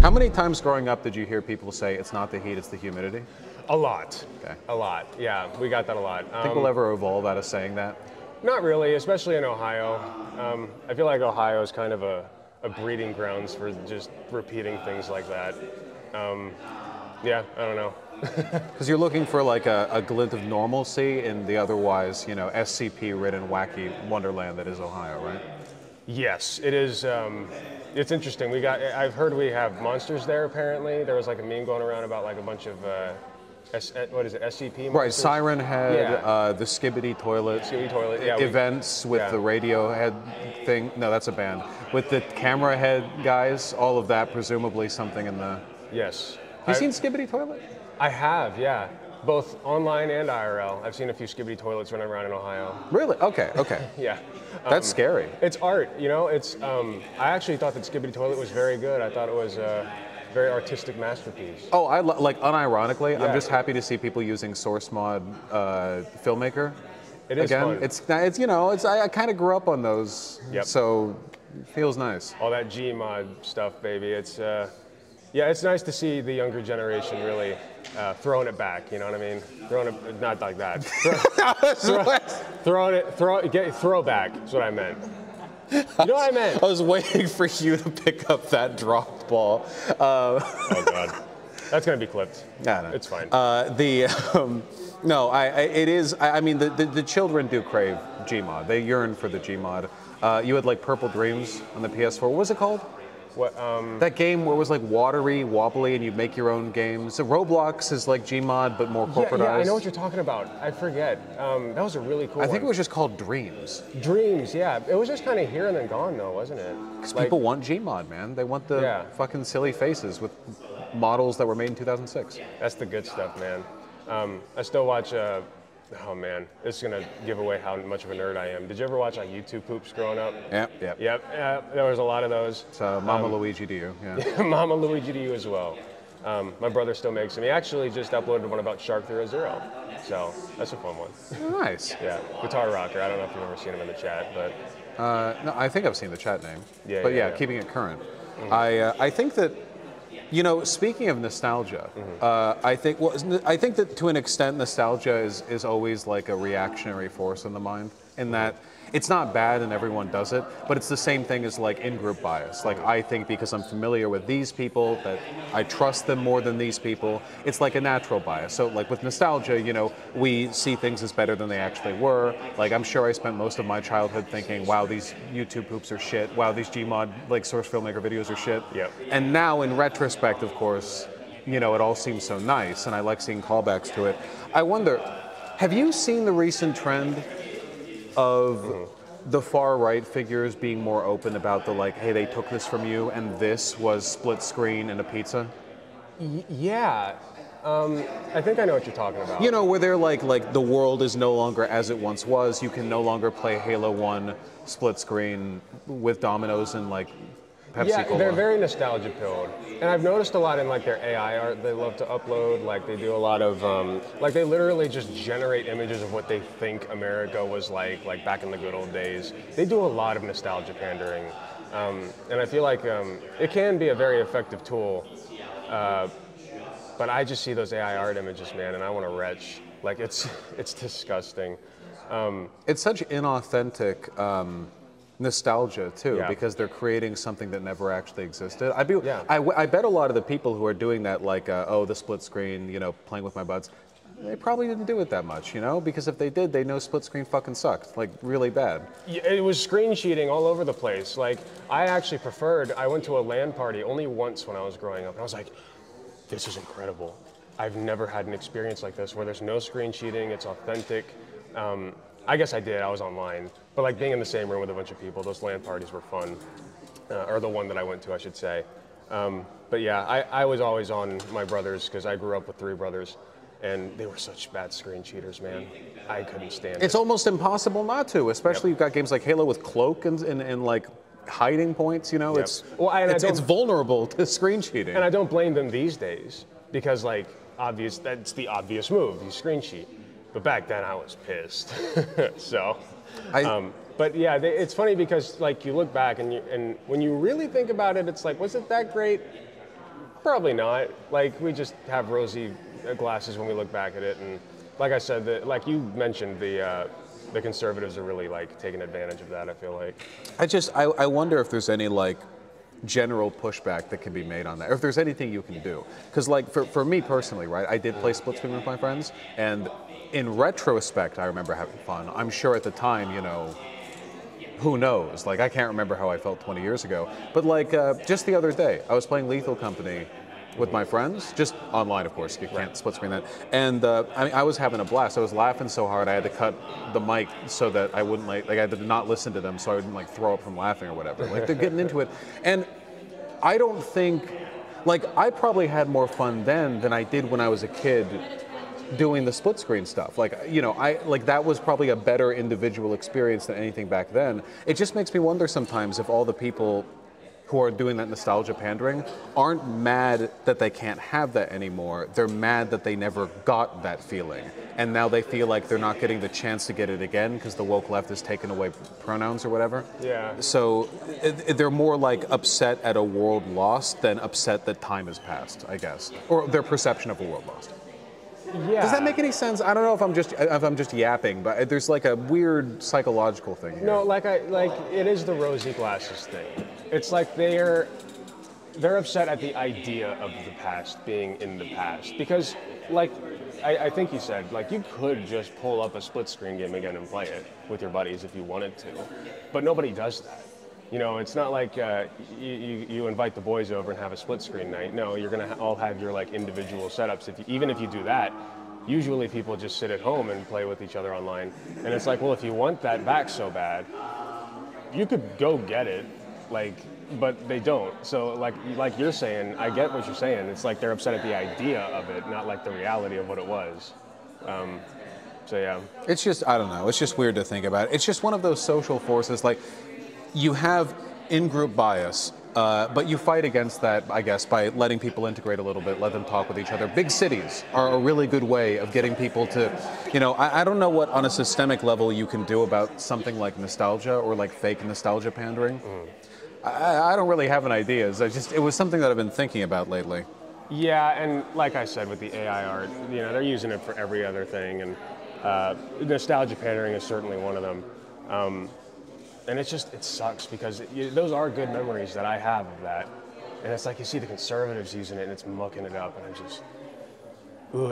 How many times growing up did you hear people say it's not the heat, it's the humidity? A lot. Okay. A lot. Yeah, we got that a lot. Think we'll ever evolve out of saying that? Not really, especially in Ohio. I feel like Ohio is kind of a breeding grounds for just repeating things like that. Yeah, I don't know. Because you're looking for like a glint of normalcy in the otherwise, you know, SCP-ridden, wacky wonderland that is Ohio, right? Yes, it is. It's interesting. I've heard we have monsters there. Apparently, there was like a meme going around about like a bunch of what is it? SCP monsters? Right, Siren Head, Yeah. the Skibidi Toilet, Yeah, events with the radio head thing. No, that's a band. With the camera head guys, all of that, presumably something in the. Yes. Have you seen Skibidi Toilet? I have, yeah. Both online and IRL. I've seen a few Skibidi toilets running around in Ohio. Really? Okay, okay. Yeah. That's scary. It's art, you know. It's. I actually thought that Skibidi Toilet was very good. I thought it was a very artistic masterpiece. Oh, like unironically, Yeah. I'm just happy to see people using source mod filmmaker. It is Again, fun. it's you know, I kind of grew up on those, Yep. so it feels nice. All that Gmod stuff, baby. It's. Yeah, it's nice to see the younger generation really throwing it back. You know what I mean? Throwing it, not like that. Throwback is what I meant. You know what I meant? I was waiting for you to pick up that dropped ball. Oh God, that's gonna be clipped. Yeah, no. It's fine. No, it is. I mean, the children do crave Gmod. They yearn for the Gmod. You had like Purple Dreams on the PS4. What was it called? What? That game where it was like watery, wobbly, and you'd make your own games. So Roblox is like Gmod, but more corporatized. Yeah, I know what you're talking about. I forget. That was a really cool I think one. it was just called Dreams. Dreams, yeah. It was just kind of here and then gone, though, wasn't it? Because people want Gmod, man. They want the fucking silly faces with models that were made in 2006. That's the good stuff, man. I still watch. Oh man, this is gonna give away how much of a nerd I am. Did you ever watch like YouTube poops growing up? Yep. There was a lot of those. So Mama Luigi to you. Yeah. Mama Luigi to you as well. My brother still makes them. He actually just uploaded one about Shark 0 so that's a fun one. Nice. Yeah, Guitar Rocker. I don't know if you've ever seen him in the chat, but no, I think I've seen the chat name. Yeah, But yeah. keeping it current. I think that, you know, speaking of nostalgia, I think that to an extent nostalgia is always like a reactionary force in the mind, in that it's not bad and everyone does it, but it's the same thing as like in-group bias. Like I think because I'm familiar with these people that I trust them more than these people, it's like a natural bias. So like with nostalgia, you know, we see things as better than they actually were. Like I'm sure I spent most of my childhood thinking, wow, these YouTube poops are shit. Wow, these Gmod like source filmmaker videos are shit. Yep. And now in retrospect, of course, you know, it all seems so nice and I like seeing callbacks to it. I wonder, have you seen the recent trend of the far right figures being more open about the like, hey, they took this from you and this was split screen and a pizza? Yeah. I think I know what you're talking about. You know, where they're like the world is no longer as it once was. You can no longer play Halo 1 split screen with Domino's and like Pepsi Yeah, Cola. they're very nostalgia pilled, and I've noticed a lot in like their AI art. They love to upload. Like they do a lot of like they literally just generate images of what they think America was like back in the good old days. They do a lot of nostalgia pandering, and I feel like it can be a very effective tool. But I just see those AI art images, man, and I want to retch. Like it's disgusting. It's such inauthentic nostalgia too, because they're creating something that never actually existed. I bet a lot of the people who are doing that, like, oh, the split screen, you know, playing with my buds, they probably didn't do it that much, you know, because if they did, they know split screen fucking sucked, like really bad. It was screen cheating all over the place. Like I actually I went to a LAN party only once when I was growing up, and I was like, this is incredible. I've never had an experience like this where there's no screen cheating, it's authentic. I guess I did, I was online. But like being in the same room with a bunch of people, those LAN parties were fun. Or the one that I went to, I should say. But yeah, I was always on my brothers because I grew up with 3 brothers. And they were such bad screen cheaters, man. I couldn't stand it. It's almost impossible not to, especially you've got games like Halo with cloak and like hiding points, you know? It's vulnerable to screen cheating. And I don't blame them these days because like that's the obvious move, you screen cheat. But back then I was pissed. So, but yeah, it's funny because like you look back and when you really think about it, it's like, was it that great? Probably not. Like, we just have rosy glasses when we look back at it, and like I said, like you mentioned, the conservatives are really like taking advantage of that. I feel like. I wonder if there's any like general pushback that can be made on that, or if there's anything you can do. Because like for me personally, right, I did play split screen with my friends, and in retrospect, I remember having fun. I'm sure at the time, you know, who knows? Like, I can't remember how I felt 20 years ago. But like, just the other day, I was playing Lethal Company with my friends, just online, of course. You can't split screen that. And I mean, I was having a blast. I was laughing so hard I had to cut the mic so that I wouldn't like I had to not listen to them so I wouldn't like throw up from laughing or whatever. Like, they're getting into it, and I don't think, like, I probably had more fun then than I did when I was a kid doing the split screen stuff. Like, you know, that was probably a better individual experience than anything back then. It just makes me wonder sometimes if all the people who are doing that nostalgia pandering aren't mad that they can't have that anymore. They're mad that they never got that feeling. And now they feel like they're not getting the chance to get it again because the woke left has taken away pronouns or whatever. Yeah. So they're more like upset at a world lost than upset that time has passed, I guess. Or their perception of a world lost. Yeah. Does that make any sense? I don't know if I'm just yapping, but there's like a weird psychological thing here. No, like it is the rosy glasses thing. It's like they're upset at the idea of the past being in the past because, like, I think you said, like, you could just pull up a split screen game again and play it with your buddies if you wanted to, but nobody does that. You know, it's not like you invite the boys over and have a split screen night. No, you're gonna all have your like individual setups. Even if you do that, usually people just sit at home and play with each other online. And it's like, well, if you want that back so bad, you could go get it, like, but they don't. So like you're saying, I get what you're saying. It's like they're upset at the idea of it, not like the reality of what it was. So yeah. It's just, I don't know. It's just weird to think about. It's just one of those social forces, like. You have in-group bias, but you fight against that, I guess, by letting people integrate a little bit, let them talk with each other. Big cities are a really good way of getting people to, you know, I don't know what on a systemic level you can do about something like nostalgia or like fake nostalgia pandering. I don't really have an idea. It was something that I've been thinking about lately. Yeah, and like I said with the AI art, you know, they're using it for every other thing, and nostalgia pandering is certainly one of them. And it sucks because those are good memories that I have of that. And it's like you see the conservatives using it and it's mucking it up, and it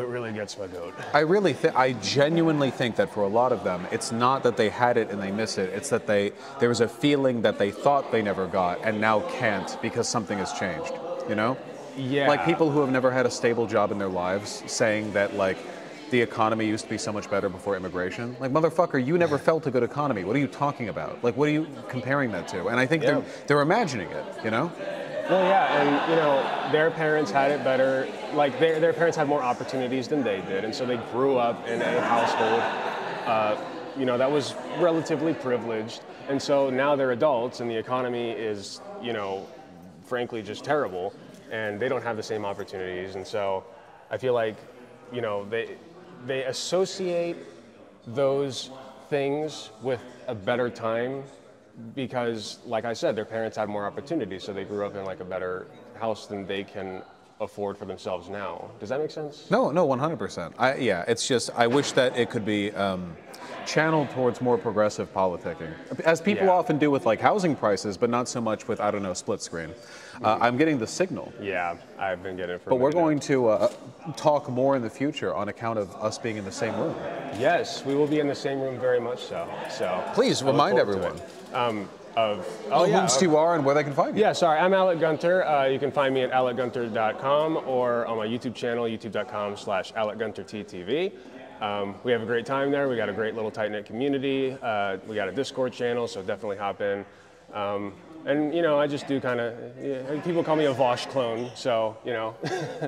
really gets my goat. I genuinely think that for a lot of them, it's not that they had it and they miss it. It's that there was a feeling that they thought they never got and now can't because something has changed, you know? Yeah. Like people who have never had a stable job in their lives saying that, like, the economy used to be so much better before immigration. Like, motherfucker, you never felt a good economy. What are you talking about? Like, what are you comparing that to? And I think they're imagining it, you know? Well, yeah, and, you know, their parents had it better. Like, their parents had more opportunities than they did, and so they grew up in a household, you know, that was relatively privileged. And so now they're adults, and the economy is, you know, frankly just terrible, and they don't have the same opportunities. And so I feel like, you know, they associate those things with a better time because, like I said, their parents had more opportunities, so they grew up in like a better house than they can afford for themselves now. Does that make sense? No, 100%. Yeah, it's just, I wish that it could be channeled towards more progressive politicking, as people often do with like housing prices, but not so much with, I don't know, split screen. I'm getting the signal. Yeah, I've been getting it for But we're going to talk more in the future on account of us being in the same room. Yes, we will be in the same room very much so. Please remind everyone. Who you are and where they can find you. Yeah, sorry, I'm Alec Gunter. You can find me at alecgunter.com or on my YouTube channel, youtube.com/AlecGunterTTV. We have a great time there. We got a great little tight-knit community. We got a Discord channel, so definitely hop in. And, you know, I just do kind of, people call me a Vaush clone, so, you know.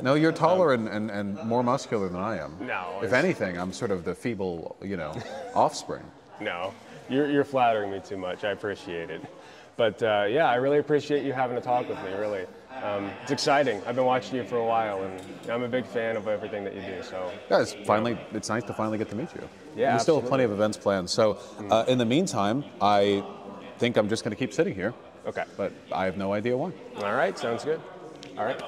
No, you're taller and more muscular than I am. No. If anything, I'm sort of the feeble, you know, offspring. No, you're flattering me too much. I appreciate it. But, yeah, I really appreciate you having a talk with me, really. It's exciting. I've been watching you for a while, and I'm a big fan of everything that you do. So yeah, it's nice to finally get to meet you. Yeah, we still have plenty of events planned. So in the meantime, I think I'm just going to keep sitting here. Okay. But I have no idea why. All right, sounds good. All right.